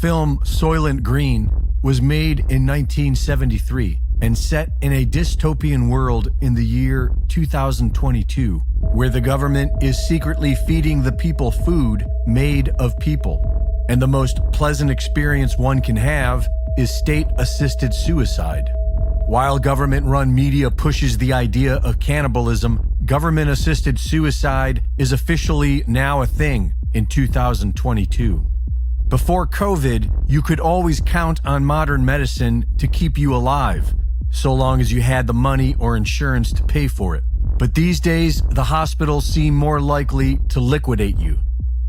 film Soylent Green was made in 1973 and set in a dystopian world in the year 2022, where the government is secretly feeding the people food made of people. And the most pleasant experience one can have is state-assisted suicide. While government-run media pushes the idea of cannibalism, government-assisted suicide is officially now a thing in 2022. Before COVID, you could always count on modern medicine to keep you alive, so long as you had the money or insurance to pay for it. But these days, the hospitals seem more likely to liquidate you.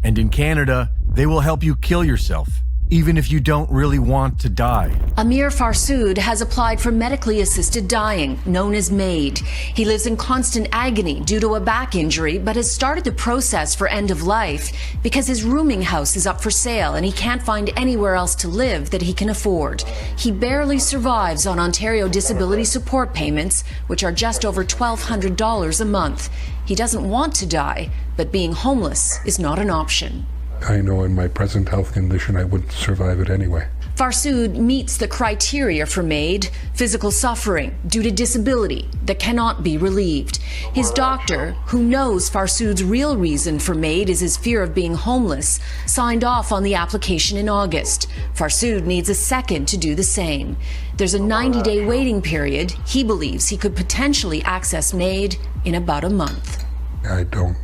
And in Canada, they will help you kill yourself, even if you don't really want to die. Amir Farsood has applied for medically assisted dying, known as MAID. He lives in constant agony due to a back injury, but has started the process for end of life because his rooming house is up for sale and he can't find anywhere else to live that he can afford. He barely survives on Ontario disability support payments, which are just over $1,200 a month. He doesn't want to die, but being homeless is not an option. I know in my present health condition I wouldn't survive it anyway. Farsood meets the criteria for MAID: physical suffering due to disability that cannot be relieved. His doctor, who knows Farsood's real reason for MAID is his fear of being homeless, signed off on the application in August. Farsood needs a second to do the same. There's a 90-day waiting period. He believes he could potentially access MAID in about a month. I don't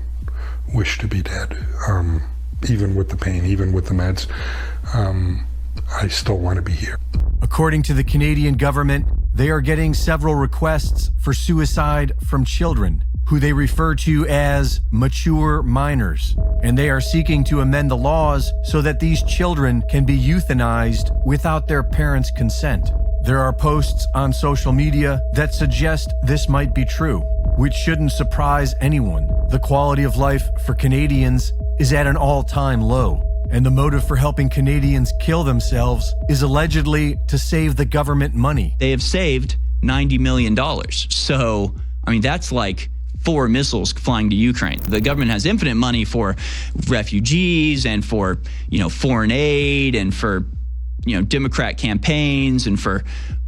wish to be dead. Even with the pain, even with the meds, I still want to be here. According to the Canadian government, they are getting several requests for suicide from children, who they refer to as mature minors, and they are seeking to amend the laws so that these children can be euthanized without their parents' consent. There are posts on social media that suggest this might be true, which shouldn't surprise anyone. The quality of life for Canadians is at an all-time low, and the motive for helping Canadians kill themselves is allegedly to save the government money. They have saved $90 million. So, I mean, that's like 4 missiles flying to Ukraine. The government has infinite money for refugees and for, foreign aid and for, Democrat campaigns and for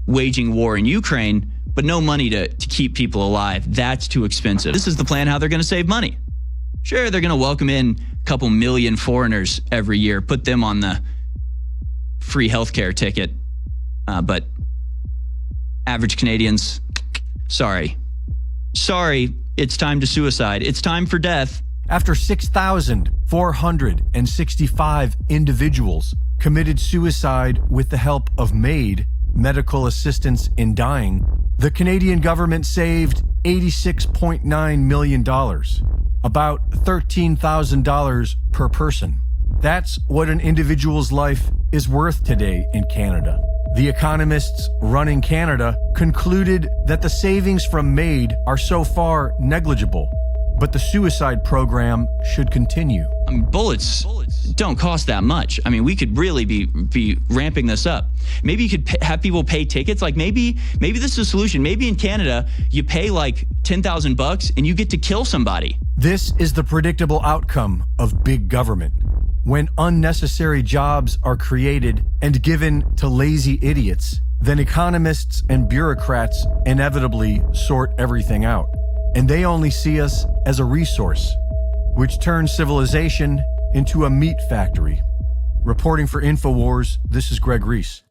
waging war in Ukraine, but no money to keep people alive. That's too expensive. This is the plan how they're going to save money. Sure, they're going to welcome in a couple million foreigners every year, put them on the free healthcare ticket. But average Canadians, sorry, it's time to suicide. It's time for death. After 6,465 individuals committed suicide with the help of MAID, medical assistance in dying, the Canadian government saved $86.9 million. About $13,000 per person. That's what an individual's life is worth today in Canada. The economists running Canada concluded that the savings from MAID are so far negligible, but the suicide program should continue. I mean, bullets don't cost that much. I mean, we could really be ramping this up. Maybe you could have people pay tickets. Like maybe this is a solution. Maybe in Canada, you pay like $10,000 and you get to kill somebody. This is the predictable outcome of big government. When unnecessary jobs are created and given to lazy idiots, then economists and bureaucrats inevitably sort everything out. And they only see us as a resource, which turns civilization into a meat factory. Reporting for InfoWars, this is Greg Reese.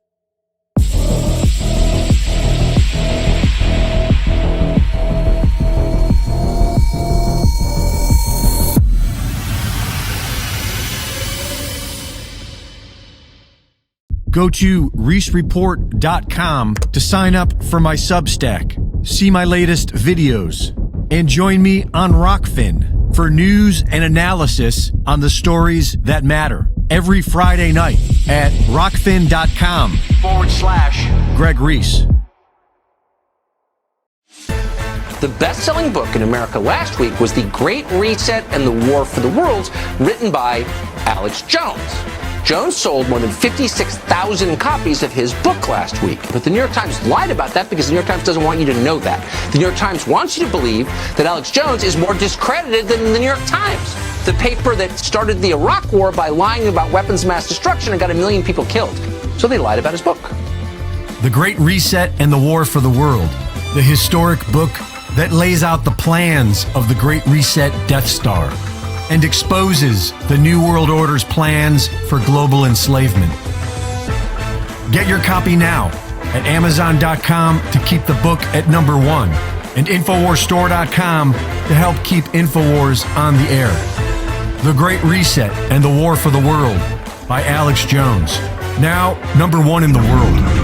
Go to reesereport.com to sign up for my Substack, see my latest videos, and join me on Rockfin for news and analysis on the stories that matter every Friday night at rockfin.com/Greg Reese. The best-selling book in America last week was The Great Reset and the War for the Worlds, written by Alex Jones. Jones sold more than 56,000 copies of his book last week. But the New York Times lied about that because the New York Times doesn't want you to know that. The New York Times wants you to believe that Alex Jones is more discredited than the New York Times. the paper that started the Iraq War by lying about weapons of mass destruction and got 1 million people killed. So they lied about his book. The Great Reset and the War for the World, the historic book that lays out the plans of the Great Reset Death Star and exposes the New World Order's plans for global enslavement. Get your copy now at Amazon.com to keep the book at number 1 and InfoWarsStore.com to help keep InfoWars on the air. The Great Reset and the War for the World by Alex Jones. Now, number 1 in the world.